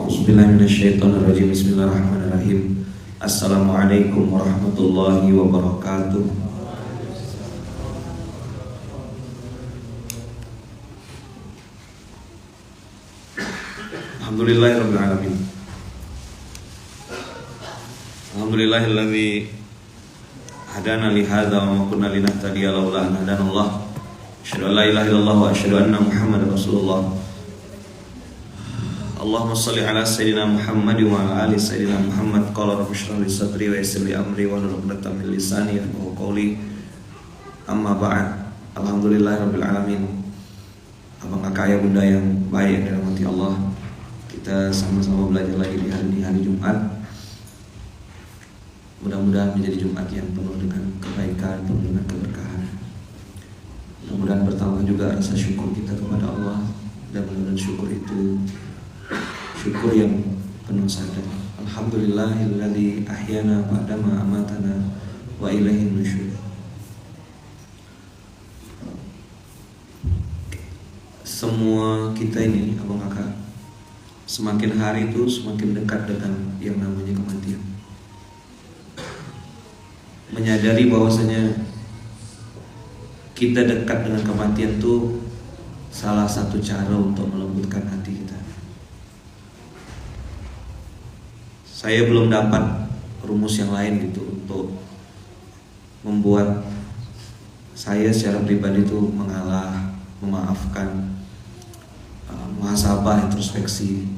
Bismillahirrahmanirrahim. Bismillahirrahmanirrahim. Assalamualaikum warahmatullahi wabarakatuh. Alhamdulillahirabbil alamin. Alhamdulillahilladzi hadana li hadza wa ma kunna linahtadiya laula an hadanallah. Asyhadu an la ilaha illallah wa asyhadu anna Muhammadar Rasulullah. Allahumma shalli ala sayyidina Muhammad wa ala ali sayyidina Muhammad. Qala rabbi shrah li sadri wa yassir li amri wa hlul 'uqdatam min lisani yafqahu qawli. Amma ba'd. Alhamdulillahirabbil alamin. Abang kakak ayah bunda yang baik dalam hati Allah, kita sama-sama belajar lagi di hari Jumat. Mudah-mudahan menjadi Jumat yang penuh dengan kebaikan, penuh dengan keberkahan. Mudah-mudahan bertambah juga rasa syukur kita kepada Allah, dan mudah-mudahan syukur itu syukur yang penuh sadar. Alhamdulillahilladzi ahyana ba'dama amatana wa ilaihin nusyur. Semua kita ini, abang kakak, semakin hari itu semakin dekat dengan yang namanya kematian. Menyadari bahwasanya kita dekat dengan kematian itu salah satu cara untuk melembutkan hati kita. Saya belum dapat rumus yang lain gitu untuk membuat saya secara pribadi itu mengalah, memaafkan, muhasabah, introspeksi.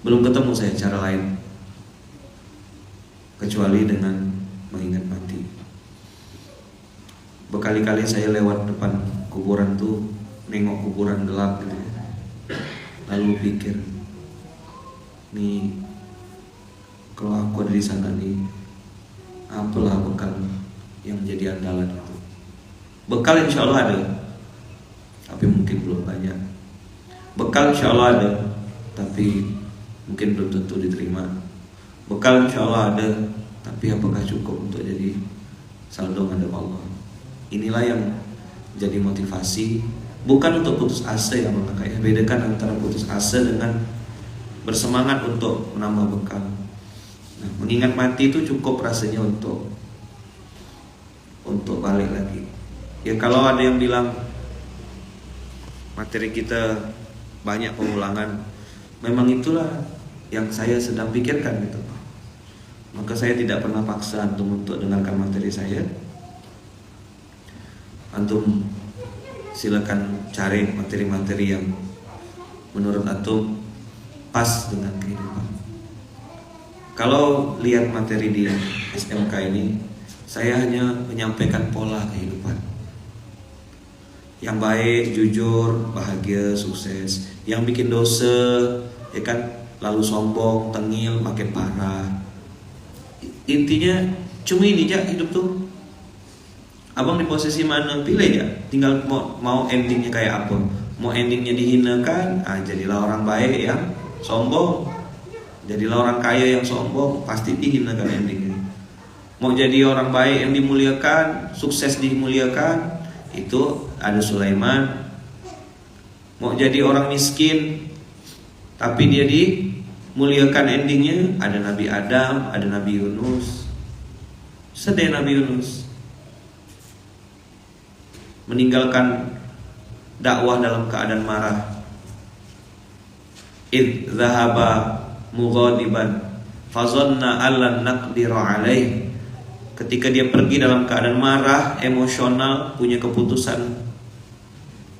Belum ketemu saya cara lain kecuali dengan mengingat mati. Berkali-kali saya lewat depan kuburan tuh, nengok kuburan gelap gitu ya. Lalu pikir, nih kalau aku ada di sana nih, apalah bekal yang menjadi andalan itu. Bekal insya Allah ada, tapi mungkin belum banyak. Bekal insya Allah ada, tapi mungkin belum tentu diterima. Bekal insya Allah ada, tapi apakah cukup untuk jadi saldo hadap Allah? Inilah yang jadi motivasi, bukan untuk putus asa ya Bang Kakak. Bedakan antara putus asa dengan bersemangat untuk menambah bekal. Nah, mengingat mati itu cukup rasanya untuk balik lagi. Ya kalau ada yang bilang materi kita banyak pengulangan, memang itulah yang saya sedang pikirkan gitu. Maka saya tidak pernah paksa antum untuk dengarkan materi saya. Antum silakan cari materi-materi yang menurut antum pas dengan kehidupan. Kalau lihat materi di SMK ini, saya hanya menyampaikan pola kehidupan yang baik, jujur, bahagia, sukses. Yang bikin dosa, ya kan, lalu sombong, tengil, makin parah. Intinya cuma ini aja hidup tuh. Abang di posisi mana, pilih ya. Tinggal mau endingnya kayak apa. Mau endingnya dihinakan, jadilah orang baik yang sombong. Jadilah orang kaya yang sombong, pasti dihinakan endingnya. Mau jadi orang baik yang dimuliakan, sukses dimuliakan, itu ada Sulaiman. Mau jadi orang miskin, tapi dia dimuliakan, endingnya ada Nabi Adam, ada Nabi Yunus. Sedih Nabi Yunus meninggalkan dakwah dalam keadaan marah. Idh dhahaba mughadiban fazanna allan naqdira alaih. Ketika dia pergi dalam keadaan marah, emosional, punya keputusan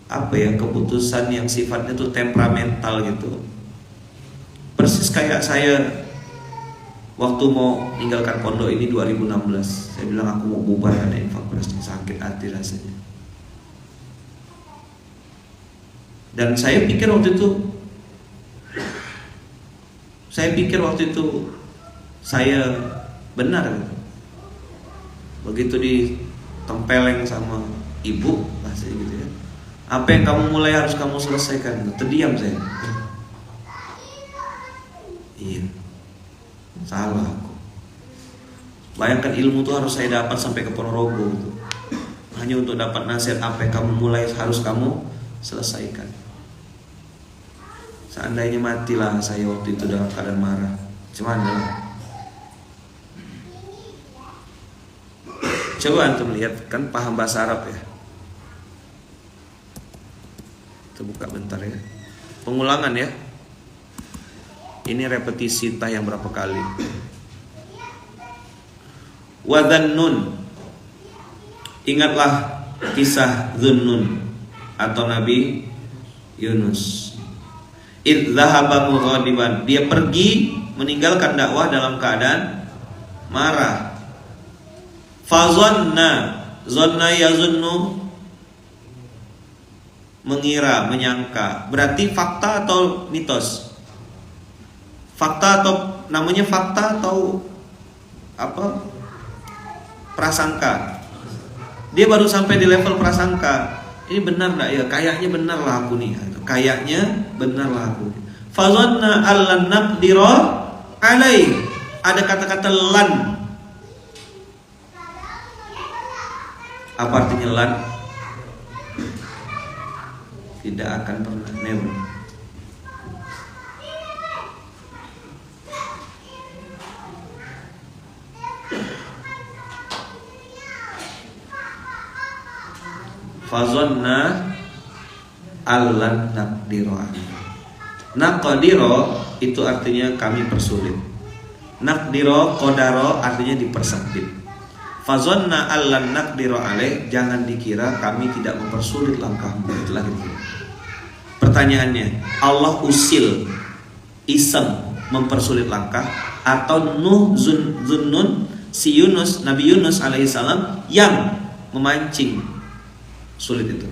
keputusan yang sifatnya tuh temperamental gitu. Persis kayak saya waktu mau meninggalkan pondok ini 2016. Saya bilang aku mau bubar karena infak beras, sakit hati rasanya. Dan saya pikir waktu itu saya benar gitu. Begitu ditempeleng sama ibu, bahasa gitu ya. Apa yang kamu mulai harus kamu selesaikan. Terdiam saya. Iya, salah aku. Bayangkan ilmu itu harus saya dapat sampai ke Ponorogo gitu. Hanya untuk dapat nasihat, apa yang kamu mulai harus kamu selesaikan. Seandainya matilah saya waktu itu dalam keadaan marah, gimana? Coba antum lihat, kan paham bahasa Arab ya. Kita buka bentar ya. Pengulangan ya. Ini repetisi tah yang berapa kali. Wadhannun. Ingatlah kisah Dhunnun atau Nabi Yunus. Idh dhahaba mughadiban. Dia pergi meninggalkan dakwah dalam keadaan marah. Fazanna, zanna yazunnu, mengira, menyangka. Berarti fakta atau mitos? Fakta atau namanya fakta atau apa? Prasangka. Dia baru sampai di level prasangka. Ini benar enggak ya? Kayaknya benar lah aku nih. Kayaknya benar lah aku. Fazanna allan naqdira alai. Ada kata-kata lan. Apa artinya lan? Tidak akan pernah, never. Fazanna allan naqdira. Naqdira itu artinya kami persulit. Naqdira qadara artinya dipersempit. Fazanna allan naqdira alaih, jangan dikira kami tidak mempersulit langkahmu. Itulah gitu. Pertanyaannya, Allah usil, iseng mempersulit langkah, atau Zunnun si Yunus, Nabi Yunus alaihissalam yang memancing sulit itu?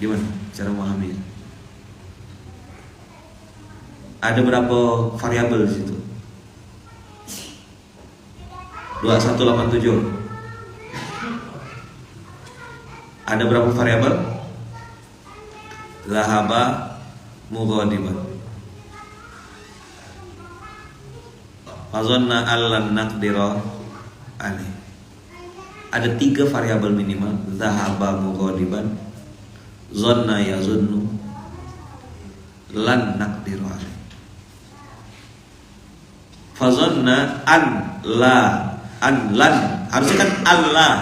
Gimana cara memahaminya? Ada berapa variabel di situ? 2187. Ada berapa variabel? Zahaba mughadiban. Fazanna allan naqdira alaih. Ada 3 variabel minimal. Zahaba mughadiban, zanna yazunnu, lan naqdira alaih. Fazanna an lan, harusnya kan Allah,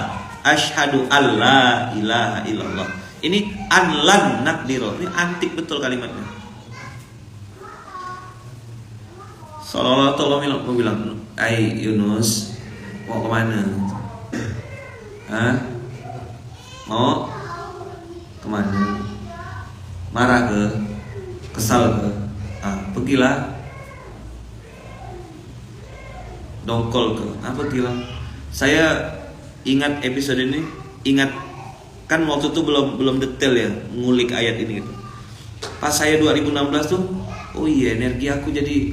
asyhadu alla ilaha illallah. Ini an lan naqdira. Ini antik betul kalimatnya. Sallallahu alaihi wasallam bilang, "Ai Yunus, mau kemana? Hah? Mau kemana? Marah ke? Kesal ke? Pergilah. Dongkol ke? Pergilah." Saya ingat episode ini, ingat kan waktu itu belum detail ya ngulik ayat ini gitu. Pas saya 2016 tuh, oh iya, energi aku jadi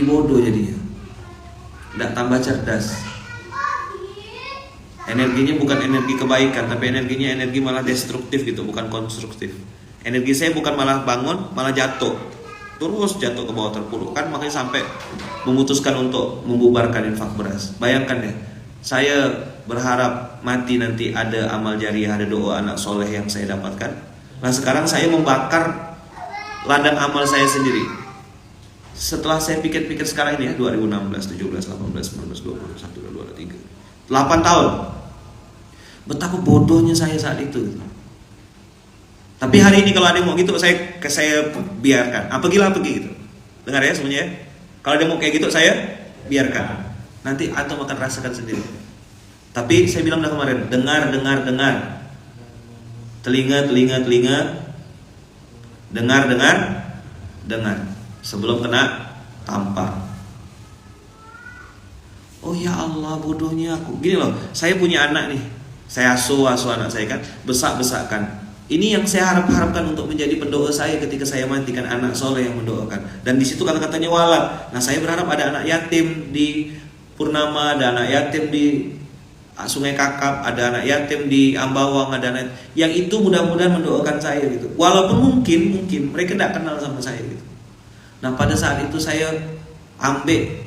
bodoh jadinya. Nggak tambah cerdas. Energinya bukan energi kebaikan, tapi energinya energi malah destruktif gitu, bukan konstruktif. Energi saya bukan malah bangun, malah jatuh. Terus jatuh ke bawah terpuruk. Kan makanya sampai memutuskan untuk membubarkan infak beras. Bayangkan ya, saya berharap mati nanti ada amal jariah, ada doa anak soleh yang saya dapatkan. Nah sekarang saya membakar ladang amal saya sendiri. Setelah saya pikir-pikir sekarang ini ya, 2016, 17, 18, 19, 20, 1, 2, 3, 8 tahun. Betapa bodohnya saya saat itu. Tapi hari ini kalau ada yang mau gitu, saya biarkan. Pergi gitu. Dengar ya semuanya ya. Kalau ada yang mau kayak gitu, saya biarkan. Nanti antum akan rasakan sendiri. Tapi saya bilang udah kemarin, dengar. Telinga. Dengar. Sebelum kena tampar. Oh ya Allah, bodohnya aku. Gini loh, saya punya anak nih. Saya asuh anak saya kan, besak-besakan. Ini yang saya harapkan untuk menjadi pendoa saya ketika saya mati, kan anak soleh yang mendoakan. Dan di situ kata-katanya walad. Nah saya berharap ada anak yatim di Purnama, ada anak yatim di Sungai Kakap, ada anak yatim di Ambawang, ada anak yang itu mudah-mudahan mendoakan saya gitu. Walaupun mungkin mereka tidak kenal sama saya gitu. Nah pada saat itu saya ambil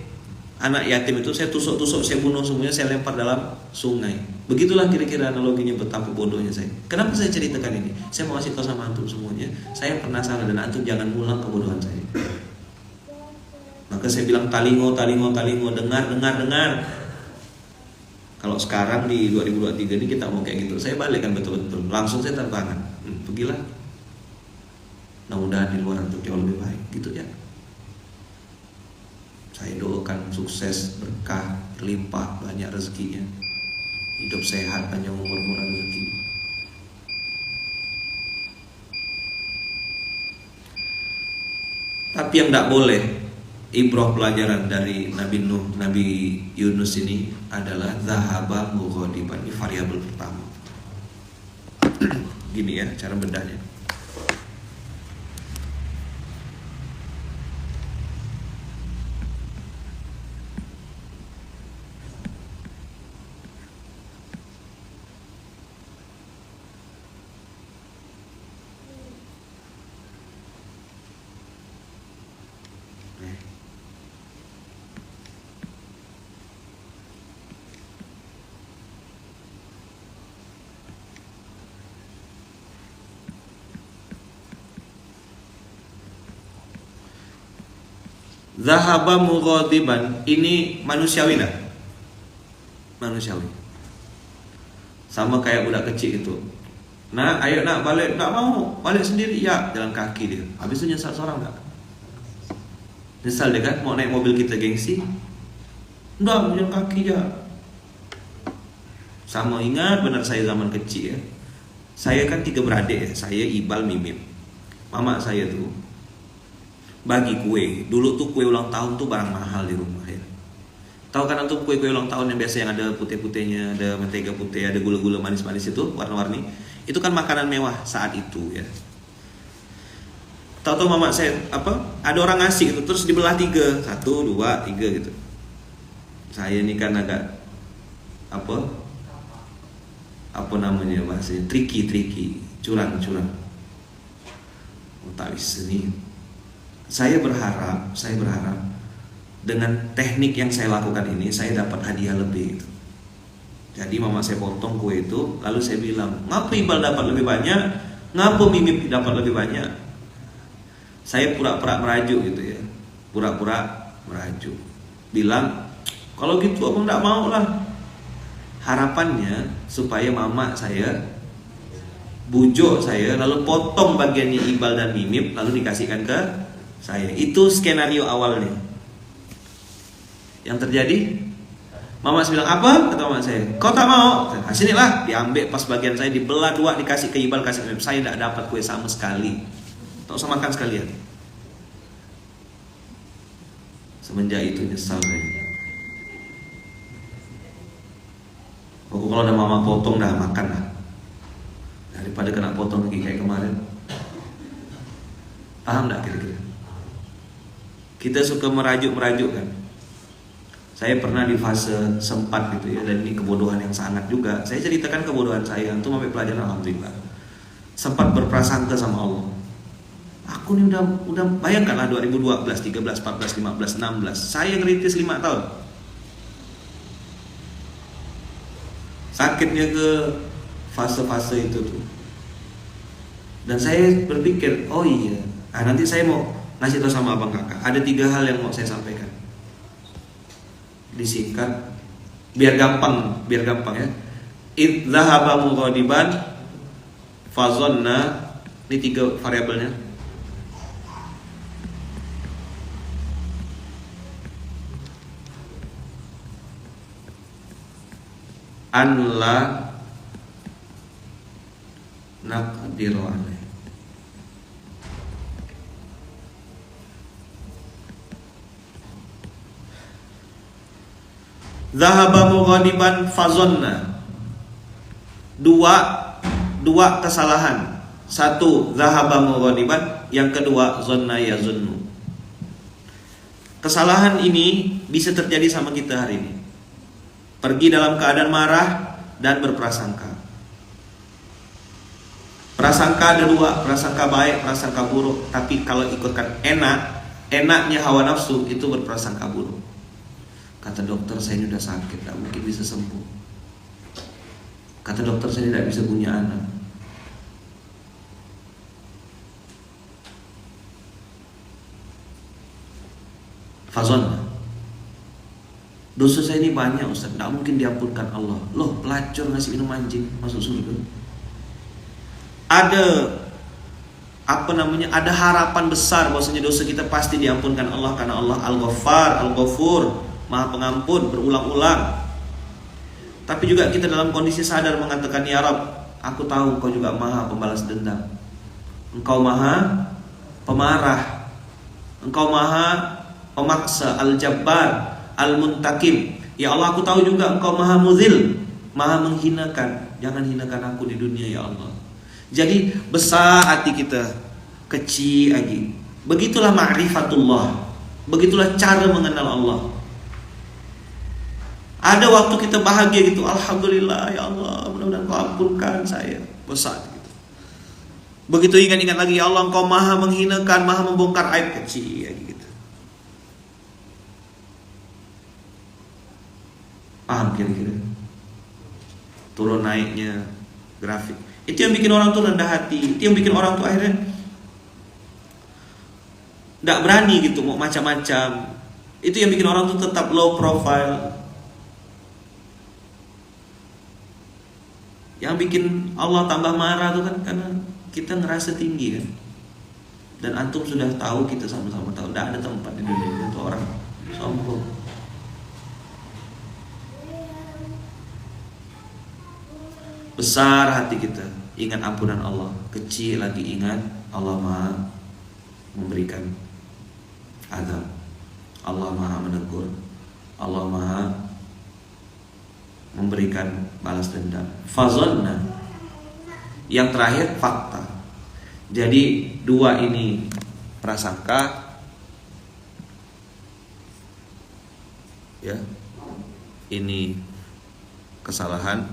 anak yatim itu, saya tusuk-tusuk, saya bunuh semuanya, saya lempar dalam sungai. Begitulah kira-kira analoginya betapa bodohnya saya. Kenapa saya ceritakan ini? Saya mau kasih tahu sama antum semuanya, saya pernah salah dan antum jangan ngulang kebodohan saya. Maka saya bilang talingo, dengar. Kalau sekarang di 2023 ini kita mau kayak gitu, saya balikkan betul-betul. Langsung saya tanda tangan. Pergilah. Mudah-mudahan di luar antum jauh lebih baik, gitu ya. Saya doakan sukses, berkah, berlimpah, banyak rezekinya. Hidup sehat, panjang umur, murah rezeki. Tapi yang tidak boleh, ibrah pelajaran dari Nabi Nuh, Nabi Yunus ini adalah zahaba mughadiban. Ini variabel pertama. Gini ya cara bedahnya. Zahaba mughadiban ini manusiawi dah. Manusiawi. Sama kayak budak kecil itu. Nah, ayo nak balik, tak mau. Balik sendiri ya, jalan kaki dia. Habis itu nyesal seorang tak? Nyesal dia kan mau naik mobil kita gengsi. Enggak, jalan kaki ya. Sama ingat benar saya zaman kecil ya. Saya kan 3 beradik ya. Saya Ibal Mimim. Mama saya tuh bagi kue. Dulu tuh kue ulang tahun tuh barang mahal di rumah ya. Tahu kan antum kue-kue ulang tahun yang biasa yang ada putih-putihnya, ada mentega putih, ada gula-gula manis-manis itu, warna-warni. Itu kan makanan mewah saat itu ya. Tahu-tahu mama saya ada orang ngasih gitu, terus dibelah 3, 1, 2, 3 gitu. Saya ini kan agak apa namanya bahasanya, tricky, curang. Tak bisa nih. Saya berharap dengan teknik yang saya lakukan ini saya dapat hadiah lebih gitu. Jadi mama saya potong kue itu, lalu saya bilang, ngapa Ibal dapat lebih banyak, ngapa Mimip dapat lebih banyak. Saya pura-pura merajuk gitu ya, bilang, kalau gitu abang tidak mau lah. Harapannya supaya mama saya bujuk saya, lalu potong bagiannya Ibal dan Mimip, lalu dikasihkan ke saya. Itu skenario awalnya. Yang terjadi, mama saya bilang, apa? Kata mama saya, kau tak mau? Sinilah, diambil pas bagian saya, dibelah 2, dikasih ke Ibal, kasih ke Mimip. Saya tidak dapat kue sama sekali. Tak usah makan sekalian. Semenjak itu nyesal saya. Pokoknya kalau ada mama potong dah makan lah, daripada kena potong lagi kayak kemarin. Paham tak kira-kira? Kita suka merajuk kan. Saya pernah di fase sempat gitu ya, dan ini kebodohan yang sangat juga. Saya ceritakan kebodohan saya, antum ambil pelajaran alhamdulillah. Sempat berprasangka sama Allah. Aku nih udah bayangkanlah 2012, 13, 14, 15, 16. Saya ngerintis 5 tahun. Sakitnya ke fase-fase itu tuh. Dan saya berpikir, oh iya, nanti saya mau ngasih tahu sama abang kakak. Ada 3 hal yang mau saya sampaikan. Disingkat, biar gampang ya. Idzahaba mughadiban fazonna. Ini 3 variabelnya. Anla naqdiru alaih. Zahaba mughadiban fazonna. Dua kesalahan. 1 zahaba mughadiban, yang kedua zonna yazunnu. Kesalahan ini bisa terjadi sama kita hari ini. Pergi dalam keadaan marah dan berprasangka. Prasangka ada 2, prasangka baik, prasangka buruk. Tapi kalau ikutkan enaknya hawa nafsu itu berprasangka buruk. Kata dokter, saya ini udah sakit, tak mungkin bisa sembuh. Kata dokter, saya tidak bisa punya anak. Fazon, dosa saya ini banyak Ustaz, tidak mungkin diampunkan Allah. Loh, pelacur ngasih minum anjing masuk surga. Ada ada harapan besar bahwasanya dosa kita pasti diampunkan Allah, karena Allah Al-Ghaffar, Al-Ghafur, Maha Pengampun berulang-ulang. Tapi juga kita dalam kondisi sadar mengatakan, ya Rabb, aku tahu Engkau juga Maha Pembalas dendam. Engkau Maha Pemarah. Engkau Maha Pemaksa, Al-Jabbar, Al-Muntakim. Ya Allah, aku tahu juga Engkau Maha Muzil, Maha menghinakan. Jangan hinakan aku di dunia, ya Allah. Jadi besar hati kita, kecil lagi. Begitulah ma'rifatullah. Begitulah cara mengenal Allah. Ada waktu kita bahagia gitu, alhamdulillah ya Allah, mudah-mudahan Kau ampunkan saya. Besar gitu. Begitu ingat-ingat lagi, ya Allah Engkau Maha menghinakan, Maha membongkar aib, kecil lagi gitu. Paham kira-kira? Turun naiknya grafik. Itu yang bikin orang tuh rendah hati. Itu yang bikin orang tuh akhirnya gak berani gitu mau macam-macam. Itu yang bikin orang tuh tetap low profile. Yang bikin Allah tambah marah tuh kan karena kita ngerasa tinggi kan. Dan antum sudah tahu, kita sama-sama tahu, tidak ada tempat di dunia untuk orang sombong. Besar hati kita, ingat ampunan Allah. Kecil lagi ingat Allah Maha memberikan azab, Allah Maha menegur, Allah Maha memberikan balas dendam. Fazonna. Yang terakhir fakta. Jadi dua ini prasangka, ya, ini kesalahan,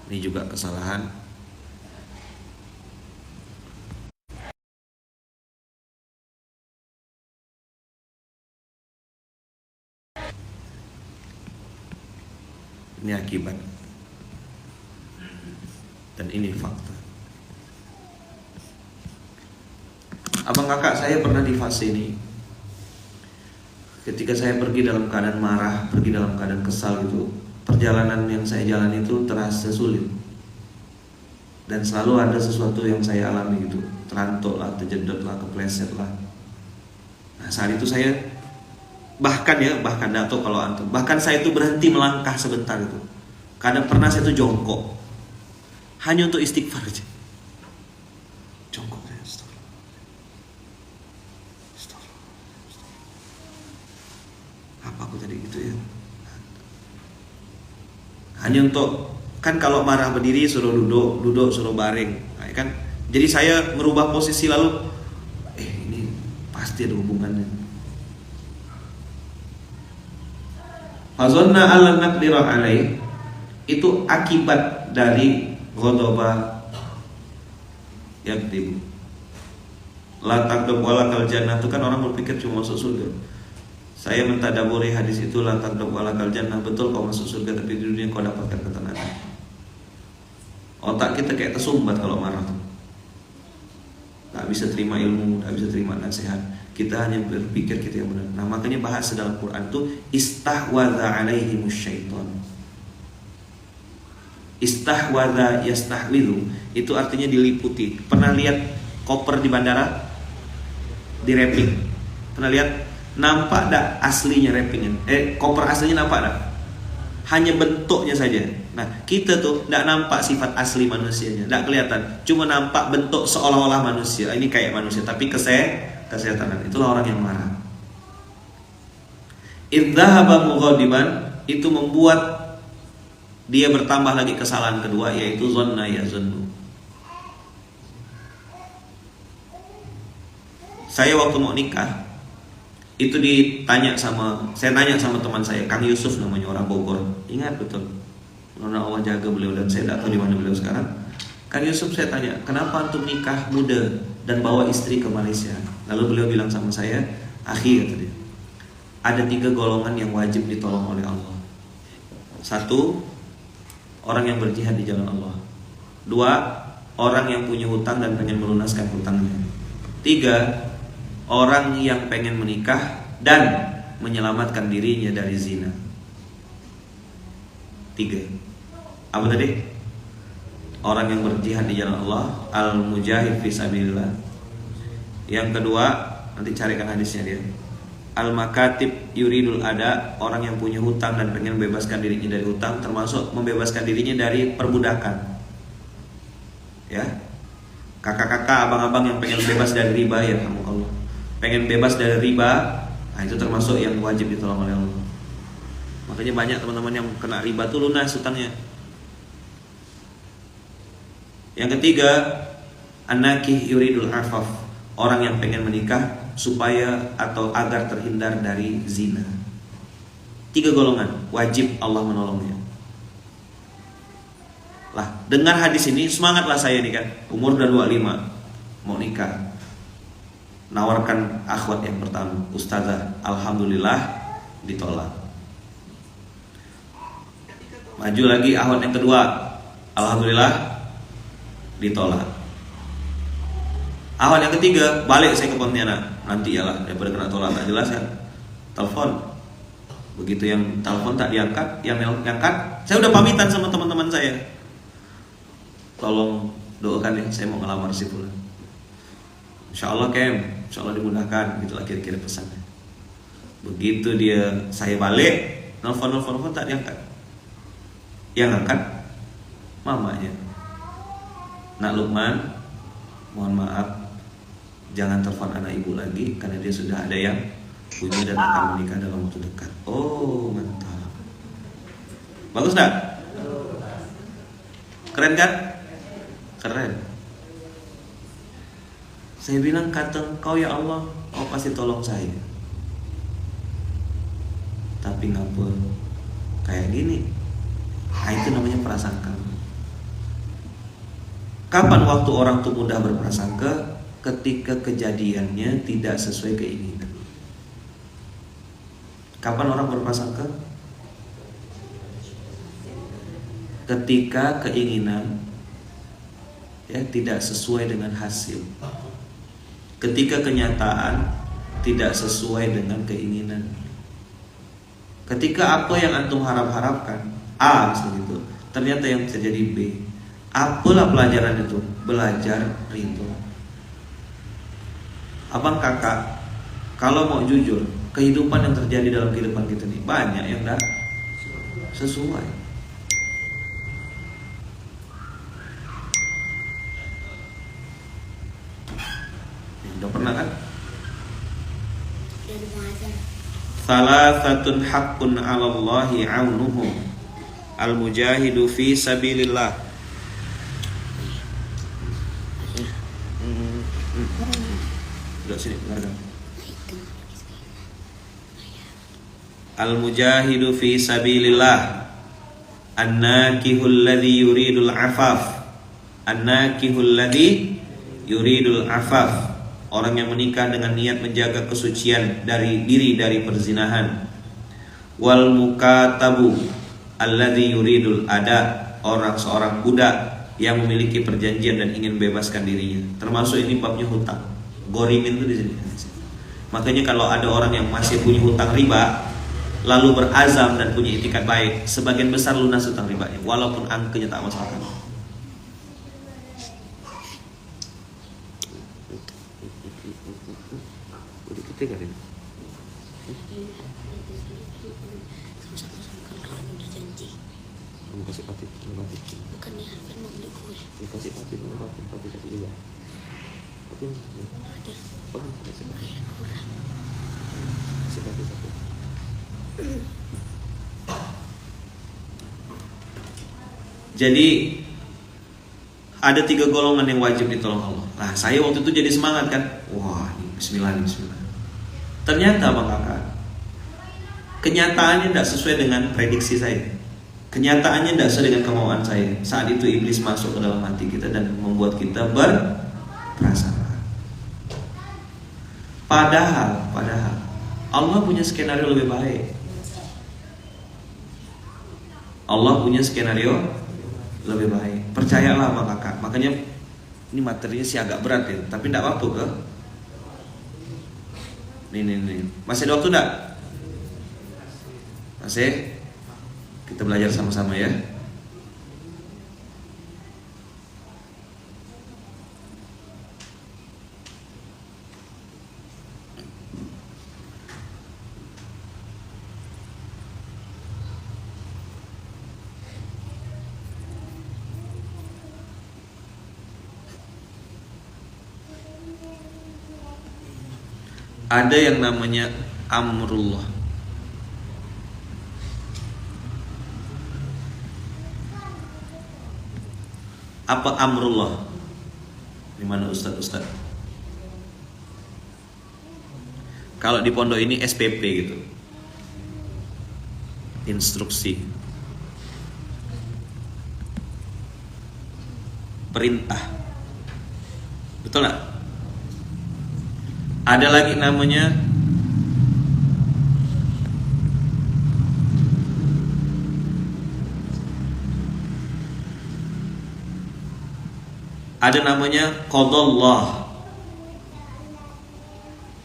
ini juga kesalahan. Ini akibat. Dan ini fakta. Abang kakak saya pernah di fase ini. Ketika saya pergi dalam keadaan marah, pergi dalam keadaan kesal gitu, perjalanan yang saya jalani itu terasa sulit. Dan selalu ada sesuatu yang saya alami gitu, terantuk lah, terjedot lah, kepleset lah. Nah saat itu saya bahkan tidak tahu kalau antum, bahkan saya itu berhenti melangkah sebentar itu. Kadang pernah saya itu jongkok hanya untuk istighfar aja. Jongkok saya, astagfirullah. Apa aku tadi gitu ya? Hanya untuk, kan kalau marah berdiri suruh duduk, duduk suruh baring, nah, kan? Jadi saya merubah posisi lalu, ini pasti ada hubungannya. Fazonna alla naqdira alaih, itu akibat dari ghadaba yaktibu. La taqdab walakal jannah, itu kan orang berpikir cuma masuk surga. Saya mentadaburi hadis itu, la taqdab walakal jannah, betul kau masuk surga tapi di dunia kau dapatkan ketenangan. Otak kita kayak tersumbat kalau marah tuh. Gak bisa terima ilmu, gak bisa terima nasihat. Kita hanya berpikir kita yang benar. Nah makanya bahasa dalam Quran tuh istahwadha alaihimus syaitan. Istahwadha yastahwidhu, itu artinya diliputi. Pernah lihat koper di bandara di wrapping? Pernah lihat? Nampak tak aslinya wrappingnya? Koper aslinya nampak tak? Hanya bentuknya saja. Nah kita tuh tidak nampak sifat asli manusianya, tidak kelihatan. Cuma nampak bentuk seolah-olah manusia. Ini kayak manusia tapi kesehatan. Itulah orang yang marah. Idzahaba mughadiban, itu membuat dia bertambah lagi kesalahan kedua, yaitu zonna yazunnu. Saya waktu mau nikah itu saya tanya sama teman saya, Kang Yusuf namanya, orang Bogor. Ingat betul. Karena Allah jaga beliau dan saya tidak tahu di mana beliau sekarang. Kang Yusuf, saya tanya, kenapa antum nikah muda dan bawa istri ke Malaysia? Lalu beliau bilang sama saya, akhi, kata dia, ada 3 golongan yang wajib ditolong oleh Allah. Satu, orang yang berjihad di jalan Allah. Dua, orang yang punya hutang dan pengen melunaskan hutangnya. Tiga, orang yang pengen menikah dan menyelamatkan dirinya dari zina. Tiga. Apa tadi? Orang yang berjihad di jalan Allah, al-mujahid fi sabilillah. Yang kedua, nanti carikan hadisnya dia. Al-makatib yuridul ada, orang yang punya hutang dan pengen membebaskan dirinya dari hutang, termasuk membebaskan dirinya dari perbudakan. Ya. Kakak-kakak, abang-abang yang pengen bebas dari riba, ya Allah. Pengen bebas dari riba, nah itu termasuk yang wajib ditolong oleh Allah. Makanya banyak teman-teman yang kena riba tuh lunas hutangnya. Yang ketiga, an-nakih yuridul afaf, orang yang pengen menikah supaya atau agar terhindar dari zina. Tiga golongan wajib Allah menolongnya. Lah, dengar hadis ini semangatlah saya nih kan. Umur udah 25, mau nikah. Nawarkan akhwat yang pertama, ustazah, alhamdulillah ditolak. Maju lagi akhwat yang kedua, alhamdulillah ditolak. Akhwat yang ketiga, balik saya ke Pontianak. Nanti yalah, daripada kena tolak tak jelas kan. Telepon. Begitu yang telepon tak diangkat, yang diangkat, saya udah pamitan sama teman-teman saya. Tolong doakan ya, saya mau ngelamar si fulan. Insyaallah Kem, insyaallah dimudahkan, gitulah kira-kira pesannya. Begitu saya balik, nelfon tak diangkat. Yang angkat mamanya. Nak Lukman, mohon maaf, jangan telepon anak ibu lagi karena dia sudah ada yang punya dan akan menikah dalam waktu dekat. Oh, mantap. Bagus tak? Keren kan? Keren. Saya bilang, kata Engkau ya Allah, Kau pasti tolong saya. Tapi ngapa kayak gini? Nah, itu namanya prasangka. Kapan waktu orang itu mudah berprasangka? Ketika kejadiannya tidak sesuai keinginan. Kapan orang berprasangka? Ketika keinginan tidak sesuai dengan hasil. Ketika kenyataan tidak sesuai dengan keinginan. Ketika apa yang antum harap-harapkan A segitu, ternyata yang terjadi B. Apalah pelajaran itu? Belajar ridho. Abang kakak, kalau mau jujur, kehidupan yang terjadi dalam kehidupan kita ini banyak yang tidak sesuai. Udah pernah kan? Salasatun haqqun 'alallahi 'aunuhum al-mujahidu fi sabilillah. Udah sini dengarkan. Al-mujahidu fi sabilillah, an-nakihul ladzi yuridul 'afaf. An-nakihul ladzi yuridul 'afaf, orang yang menikah dengan niat menjaga kesucian dari diri dari perzinahan. Wal mukatabu alladzi yuridul ada, seorang budak yang memiliki perjanjian dan ingin bebaskan dirinya. Termasuk ini babnya hutang. Gorimin itu di sini. Makanya kalau ada orang yang masih punya hutang riba, lalu berazam dan punya itikat baik, sebagian besar lunas hutang ribanya, walaupun angkanya tak masalah. Ketiga ini. Kamu kasih pati, bukan ya, kan mau beli kue. Kasih pati, pati kasih juga. Pati ada. Oh, kasih pati. Kasih pati satu. Jadi ada 3 golongan yang wajib ditolong Allah. Nah, saya waktu itu jadi semangat kan. Wah, bismillah. Ternyata Bang Kakak, kenyataannya tidak sesuai dengan prediksi saya. Kenyataannya tidak sesuai dengan kemauan saya. Saat itu iblis masuk ke dalam hati kita dan membuat kita berprasangka. Padahal Allah punya skenario lebih baik. Allah punya skenario lebih baik. Percayalah sama kakak. Makanya ini materinya sih agak berat ya, tapi tidak apa-apa ke. Nih. Masih ada waktu enggak? Masih? Kita belajar sama-sama ya. Ada yang namanya amrullah. Apa amrullah? Di mana Ustaz? Kalau di pondok ini SPP gitu. Instruksi. Perintah. Betul nggak? Ada lagi namanya qadallah.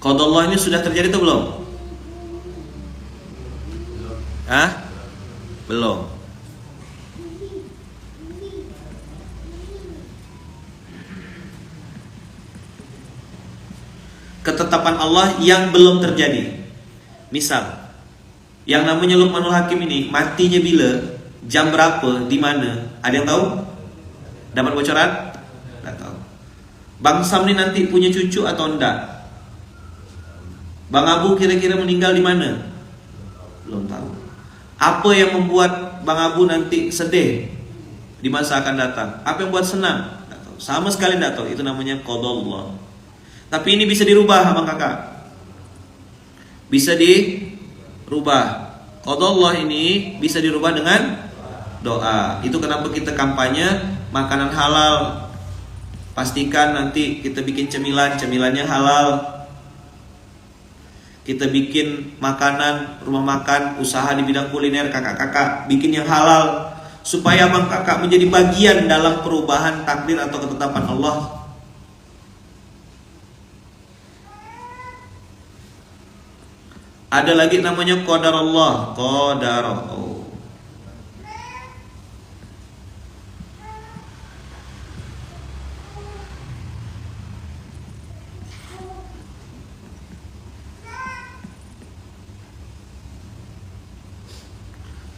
Qadallah ini sudah terjadi atau belum? Hah? Belum. Ketetapan Allah yang belum terjadi. Misal, yang namanya Luqmanul Hakim ini matinya bila, jam berapa, di mana? Ada yang tahu? Dapat bocoran? Tidak tahu. Bang Sam ini nanti punya cucu atau enggak? Bang Abu kira-kira meninggal di mana? Belum tahu. Apa yang membuat Bang Abu nanti sedih di masa akan datang? Apa yang membuat senang? Tidak tahu. Sama sekali tidak tahu. Itu namanya qadallah. Tapi ini bisa dirubah abang kakak. Bisa dirubah. Qadallah ini bisa dirubah dengan doa. Itu kenapa kita kampanye makanan halal. Pastikan nanti kita bikin cemilannya halal. Kita bikin makanan, rumah makan, usaha di bidang kuliner, kakak-kakak bikin yang halal, supaya abang kakak menjadi bagian dalam perubahan takdir atau ketetapan Allah. Ada lagi namanya qadarullah.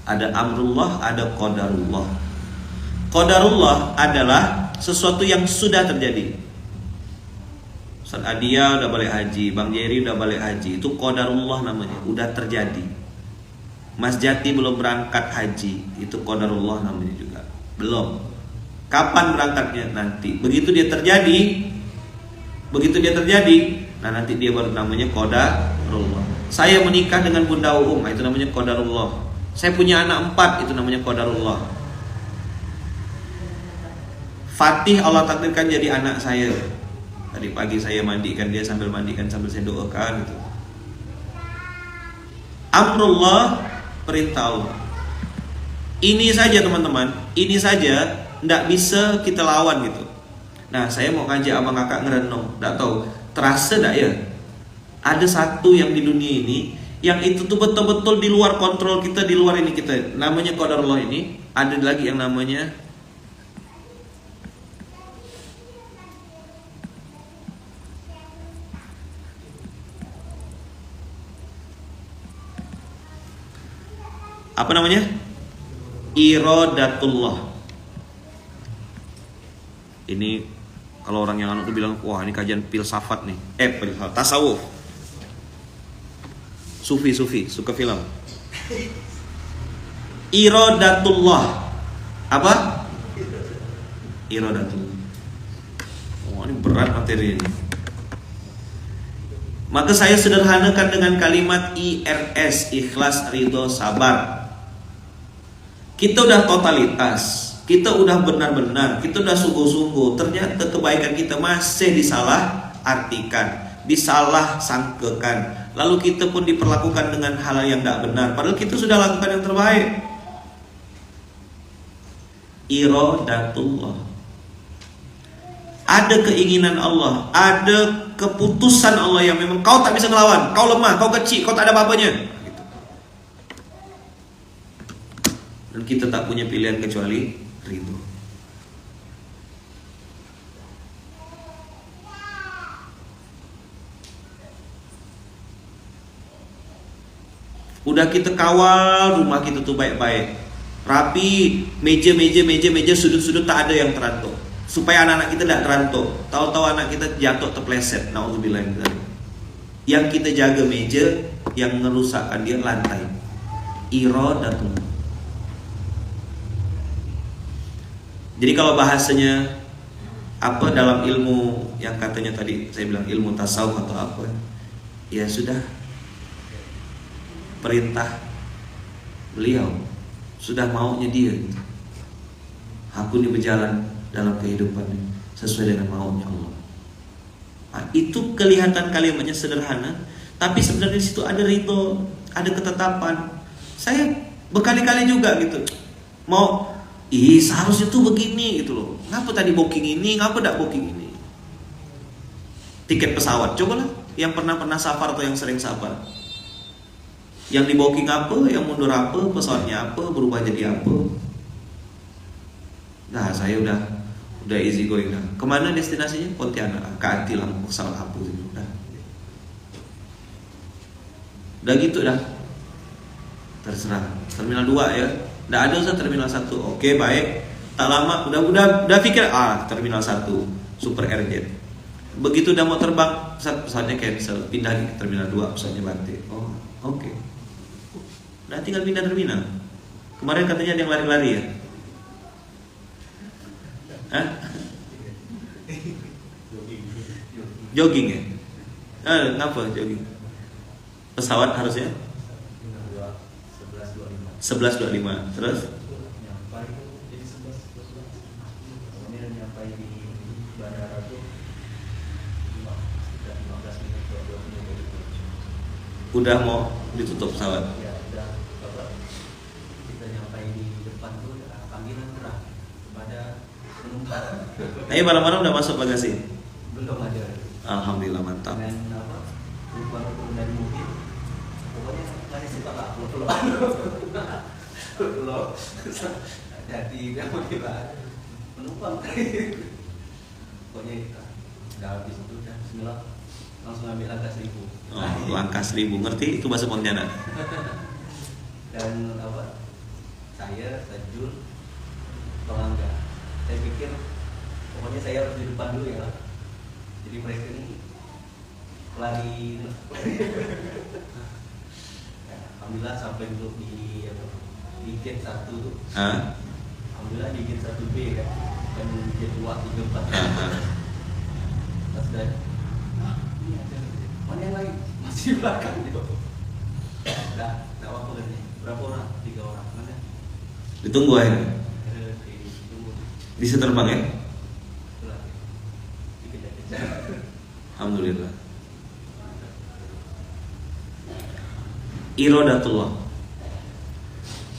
Ada amrullah, ada qadarullah. Qadarullah adalah sesuatu yang sudah terjadi. Ustaz Adia udah balik haji, Bang Jerry udah balik haji. Itu qadarullah namanya, udah terjadi. Mas Jati belum berangkat haji, itu qadarullah namanya juga. Belum. Kapan berangkatnya? Nanti. Begitu dia terjadi, nah nanti dia baru namanya qadarullah. Saya menikah dengan Bunda Uum, itu namanya qadarullah. Saya punya anak 4, itu namanya qadarullah. Fatih Allah takdirkan jadi anak saya. Tadi pagi saya mandikan dia, sambil saya doakan gitu. Amrullah, perintah Allah. Ini saja teman-teman, ini saja tidak bisa kita lawan gitu. Nah, saya mau ngajak abang kakak ngerenung, tidak tahu terasa tidak ya? Ada satu yang di dunia ini yang itu tuh betul-betul di luar kontrol kita, di luar ini kita. Namanya qadarullah ini. Ada lagi yang namanya apa namanya? Iradatullah. Ini kalau orang yang tuh bilang, wah ini kajian filsafat nih. Tasawuf. Sufi, suka film. Iradatullah. Apa? Iradatullah. Oh, ini berat materi ini. Maka saya sederhanakan dengan kalimat IRS, ikhlas, ridho, sabar. Kita udah totalitas, kita udah benar-benar, kita udah sungguh-sungguh. Ternyata kebaikan kita masih disalah artikan, disalah sangkakan. Lalu kita pun diperlakukan dengan hal yang tidak benar, padahal kita sudah lakukan yang terbaik. Iradatullah. Ada keinginan Allah, ada keputusan Allah yang memang kau tak bisa melawan. Kau lemah, kau kecil, kau tak ada apa-apanya gitu. Dan kita tak punya pilihan kecuali ridho. Udah kita kawal rumah kita tuh baik-baik, rapi, meja, sudut-sudut tak ada yang terantuk, supaya anak-anak kita tidak terantuk. Tahu-tahu anak kita jatuh terpleset, naudzubillah. Yang kita jaga meja, yang merusakkan dia lantai. Iradatullah. Jadi kalau bahasanya apa dalam ilmu yang katanya tadi saya bilang ilmu tasawuf atau apa, ya sudah, perintah beliau, sudah maunya dia. Aku ini berjalan dalam kehidupan ini sesuai dengan maunya Allah. Nah, itu kelihatan kalimatnya sederhana, tapi sebenarnya di situ ada ridho, ada ketetapan. Saya berkali-kali juga gitu, mau seharusnya tuh begini gitu loh. Ngapa tadi booking ini, ngapa tidak booking ini? Tiket pesawat, cobalah yang pernah safar atau yang sering safar. Yang di booking apa, yang mundur apa, pesawatnya apa, berubah jadi apa. Nah, saya udah easy going dah. Kemana destinasinya? Pontianak, Kaati, Lampung, salah apa gitu. Udah gitu dah. Terserah. Terminal 2 ya. Nggak ada usah terminal 1. Oke, baik. Tak lama udah pikir terminal 1 Super Airjet. Begitu udah mau terbang, pesawatnya cancel, pindah di terminal 2, pesawatnya banting. Oh, oke. Udah tinggal pindah terminal. Kemarin katanya ada yang lari-lari ya? Hah? Jogging ya? Ngapa jogging? Pesawat harusnya 11.25. Terus? Udah mau ditutup pesawat. Ya, udah kita nyampai di depan tuh panggilan terang kepada penumpang. Malam-malam udah masuk bagasi? Belum ada. Alhamdulillah, mantap. Dengan penumpang turun dari mobil, pokoknya lari sepak aku lo jadi dia mau penumpang pokoknya udah habis itu udah Bismillah langsung ambil langkah 1000. Langkah 1000, ngerti itu bahasa Pontianak? Dan saya Sajul pelanggan, saya pikir pokoknya saya harus di depan dulu ya, jadi mereka ini lari. Alhamdulillah sampai duduk di gate 1 tuh. Alhamdulillah di gate 1B kan, dan gate 2, 3, 4. Pas sudah mana yang lain? Masih belakang gitu. Udah waktu ini. Berapa orang? 3 orang. Mana? Ditunggu akhirnya. Ditunggu. Bisa terbang ya? Dikejar-kejar. Alhamdulillah. Iradatullah.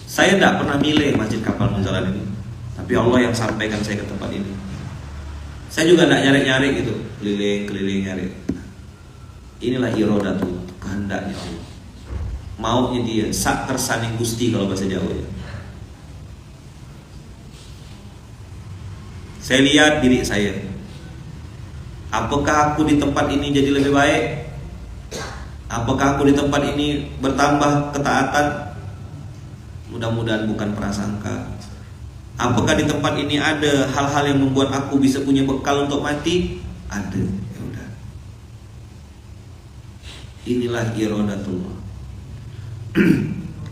Saya tidak pernah milih Masjid Kapal Munzalan ini, tapi Allah yang sampaikan saya ke tempat ini. Saya juga tidak nyari-nyari gitu, keliling nyari. Inilah iradatullah, kehendaknya Allah, maunya dia, sak tersaning Gusti kalau bahasa Jawa ya. Saya lihat diri saya, apakah aku di tempat ini jadi lebih baik? Apakah aku di tempat ini bertambah ketaatan? Mudah-mudahan bukan prasangka. Apakah di tempat ini ada hal-hal yang membuat aku bisa punya bekal untuk mati? Ada. Ya udah. Inilah iradatullah.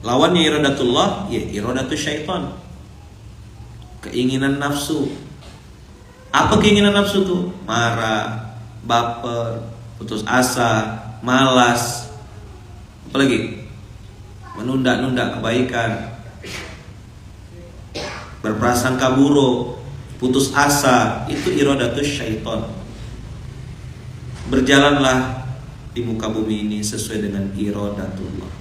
Lawannya iradatullah, ya iradatus syaitan. Keinginan nafsu. Apa keinginan nafsu tuh? Marah, baper, putus asa, malas, apalagi menunda-nunda kebaikan, berprasangka buruk, putus asa. Itu iradatus syaitan. Berjalanlah di muka bumi ini sesuai dengan iradatullah.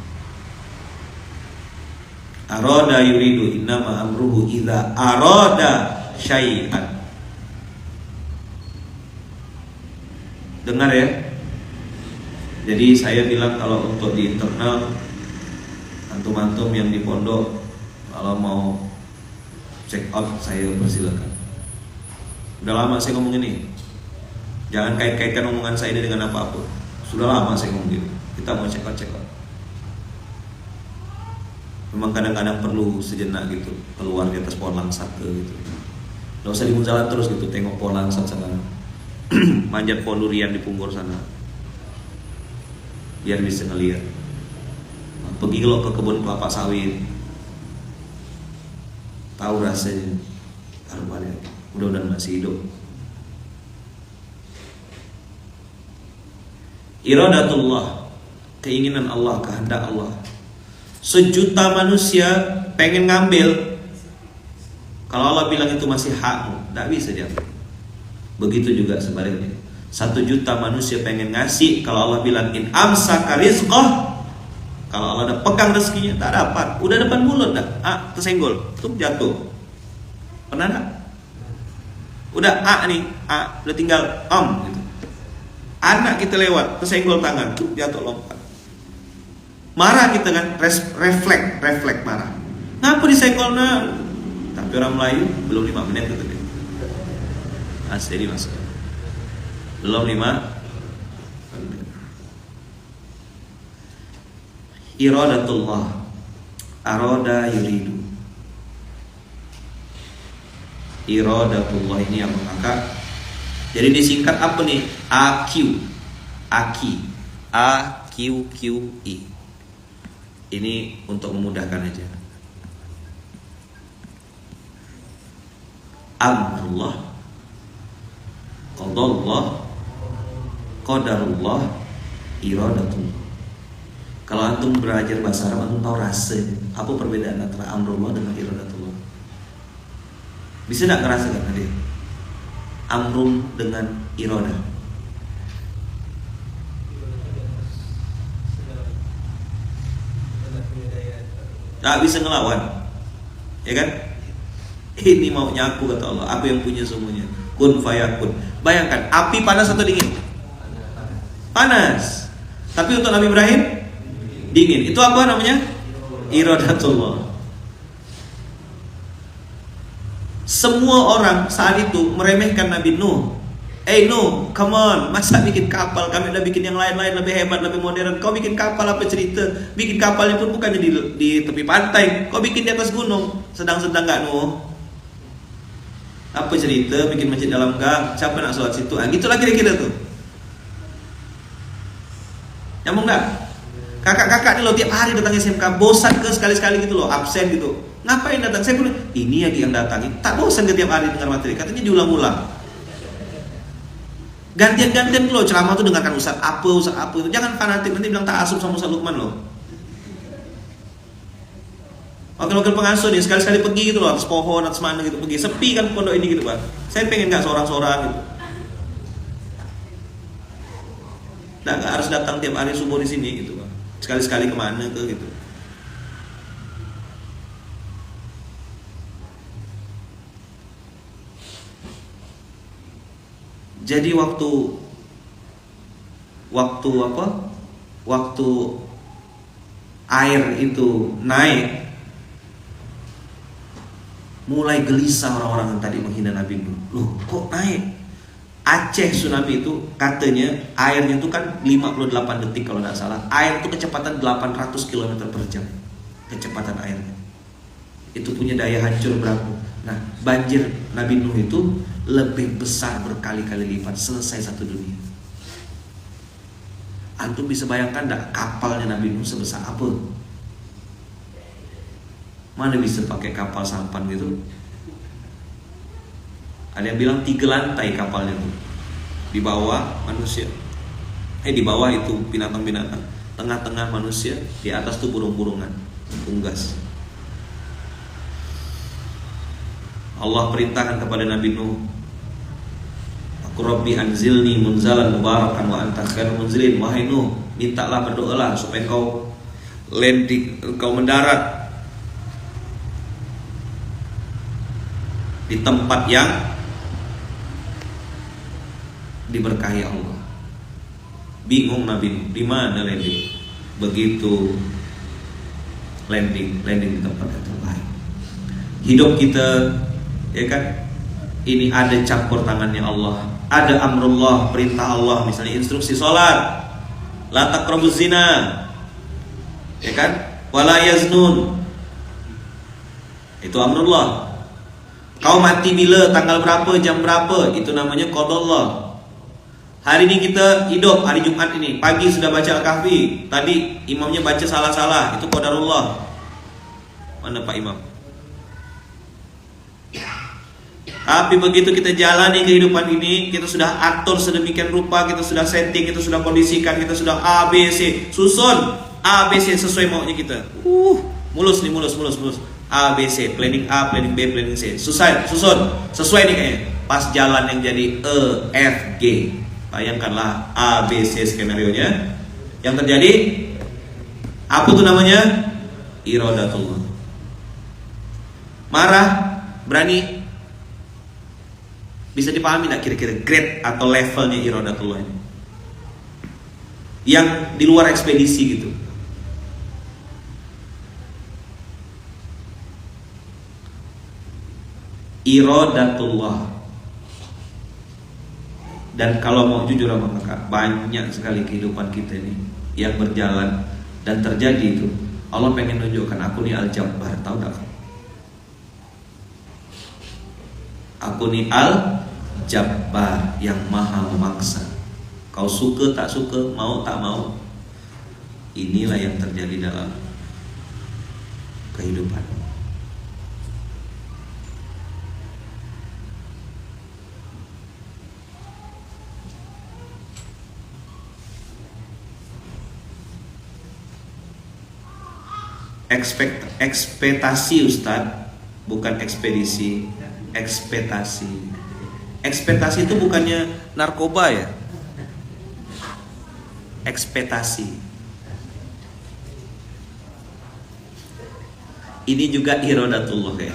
Arada yuridu innama amruhu idza arada syai'an. Dengar ya. Jadi saya bilang kalau untuk di internal antum-antum yang di pondok kalau mau check out saya persilakan. Udah lama saya ngomong ini. Jangan kait-kaitkan omongan saya ini dengan apapun. Sudah lama saya ngomong gini. Kita mau check out. Memang kadang-kadang perlu sejenak gitu keluar di atas pohon langsat gitu. Nggak usah di jalan terus gitu, tengok pohon langsat sana, manjat pohon durian di Punggor sana, biar bisa ngeliat. Pergi lo ke kebun kelapa sawit, tahu rasanya. Mudah-mudahan masih hidup. Iradatullah, keinginan Allah, kehendak Allah. Sejuta manusia pengen ngambil, kalau Allah bilang itu masih hakmu, tidak bisa diambil. Begitu juga sebaliknya. 1 juta manusia pengen ngasih, kalau Allah bilang in amsaka rizqah, kalau Allah udah pegang rezekinya tak dapat, udah depan mulut dah, tersenggol, tuh jatuh. Pernah tak? Udah nih, udah tinggal gitu. Anak kita lewat, tersenggol tangan, tuh jatuh lompat. Marah kita kan, refleks marah. Ngapa disenggol nah? Tapi orang Melayu belum 5 menit gitu. Jadi masuk. Belum 5 menit. Iradatullah, arada yuridu. Iradatullah ini yang mengangkat. Jadi disingkat apa nih? AQQI. Ini untuk memudahkan aja. Amrullah, qadallah, qadarullah, iradatullah. Kalau antum belajar bahasa Arab, antum tahu rasanya apa perbedaan antara amrullah dengan iradatullah. Bisa tak ngerasakan tadi? Amrul dengan iradah. Tak bisa ngelawan, ya kan? Ini maunya aku, kata Allah. Aku yang punya semuanya. Kun fayakun. Bayangkan, api panas atau dingin? Panas. Tapi untuk Nabi Ibrahim dingin. Itu apa namanya? Iradatullah. Semua orang saat itu meremehkan Nabi Nuh. Nuh, come on, masa bikin kapal? Kami udah bikin yang lain-lain lebih hebat, lebih modern. Kau bikin kapal apa cerita? Bikin kapalnya pun bukannya di tepi pantai. Kau bikin di atas gunung. Sedang-sedang gak Nuh? Apa cerita? Bikin masjid dalam gang. Siapa nak sholat situ? Gitulah kira-kira tuh. Nyambung gak? Kakak-kakak ini loh tiap hari datang SMK, bosan ke sekali-sekali gitu loh, absen gitu. Ngapain datang? Saya bilang, ini yang datangi. Tak bosan ke tiap hari dengar materi. Katanya diulang-ulang. Gantian-gantian loh ceramah tuh, dengarkan Ustaz apa itu. Jangan fanatik, nanti bilang tak asup sama Ustaz Lukman loh. Wakil-wakil pengasuh nih sekali-sekali pergi gitu loh, atas pohon, atas mana gitu pergi. Sepi kan pondok ini gitu Pak. Saya pengen gak seorang-seorang gitu. Gak harus datang tiap hari subuh di sini gitu Pak. Sekali-sekali kemana ke gitu. Jadi waktu air itu naik, mulai gelisah orang-orang yang tadi menghina Nabi Nuh. Loh, kok naik? Aceh tsunami itu katanya airnya itu kan 58 detik kalau tidak salah. Air itu kecepatan 800 km per jam. Kecepatan airnya. Itu punya daya hancur berapa? Nah, banjir Nabi Nuh itu lebih besar berkali-kali lipat, selesai satu dunia. Antum bisa bayangkan tak kapalnya Nabi Nuh sebesar apa? Mana bisa pakai kapal sampan gitu? Ada yang bilang 3 lantai kapalnya tuh. Di bawah manusia. Di bawah itu binatang-binatang, tengah-tengah manusia, di atas tuh burung-burungan, unggas. Allah perintahkan kepada Nabi Nuh, Aku Rabbi anzilni munzalan mubarakan wa anta khairul munzilin. Wahai Nuh, mintalah, berdoalah supaya kau mendarat di tempat yang diberkahi Allah. Bingung Nabi Nuh, di mana landing? Begitu landing di tempat yang terbaik. Hidup kita, ya kan, ini ada campur tangannya Allah, ada amrullah, perintah Allah, misalnya instruksi sholat, la taqrabuz zina, ya kan, wala yaznun, itu amrullah. Kau mati bila, tanggal berapa, jam berapa, itu namanya qadallah. Hari ini kita hidup, hari Jumat ini, pagi sudah baca Al-Kahfi, tadi imamnya baca salah-salah, itu qadarullah. Mana Pak Imam? Tapi begitu kita jalani kehidupan ini, kita sudah atur sedemikian rupa, kita sudah setting, kita sudah kondisikan, kita sudah A, B, C, susun A, B, C sesuai maunya kita. Mulus nih, mulus. A, B, C, planning A, planning B, planning C. Susun sesuai nih kayaknya. Pas jalan yang jadi E, F, G. Bayangkanlah A, B, C skenario-nya. Yang terjadi apa tuh namanya? Iradatullah. Marah, berani. Bisa dipahami tak kira-kira grade atau levelnya iradatullah ini? Yang di luar ekspedisi gitu. Iradatullah. Dan kalau mau jujur sama kakak, banyak sekali kehidupan kita ini yang berjalan dan terjadi itu. Allah pengen tunjukkan, aku nih Al-Jabbar, tahu tak? Aku nih Al-Jabbar yang maha memaksa. Kau suka tak suka, mau tak mau. Inilah yang terjadi dalam kehidupan. Ekspektasi Ustadz, bukan ekspedisi. Ekspektasi itu bukannya narkoba ya. Ekspektasi ini juga iradatullah ya.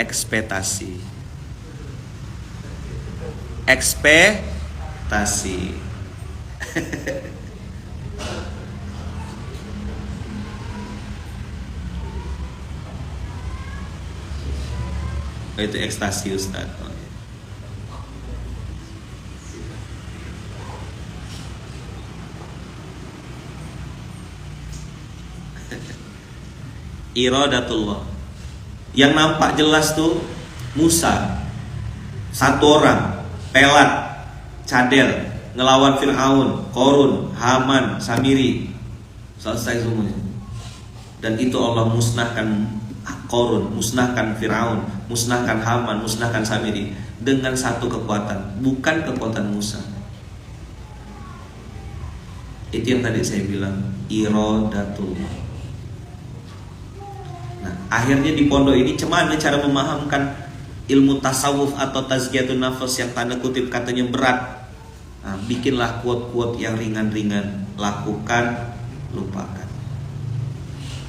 Ekspektasi itu ekstasi Ustaz. Iradatullah. Yang nampak jelas tuh Musa, satu orang, pelat, cadel, ngelawan Fir'aun, Qorun, Haman, Samiri, selesai semuanya. Dan itu Allah musnahkan Qorun, musnahkan Fir'aun, musnahkan Haman, musnahkan Samiri dengan satu kekuatan, bukan kekuatan Musa. Itu yang tadi saya bilang, iradatullah. Nah, akhirnya di pondok ini gimana cara memahamkan ilmu tasawuf atau tazkiyatun nafas yang tanda kutip katanya berat. Nah, bikinlah quote-quote yang ringan-ringan, lakukan, lupakan.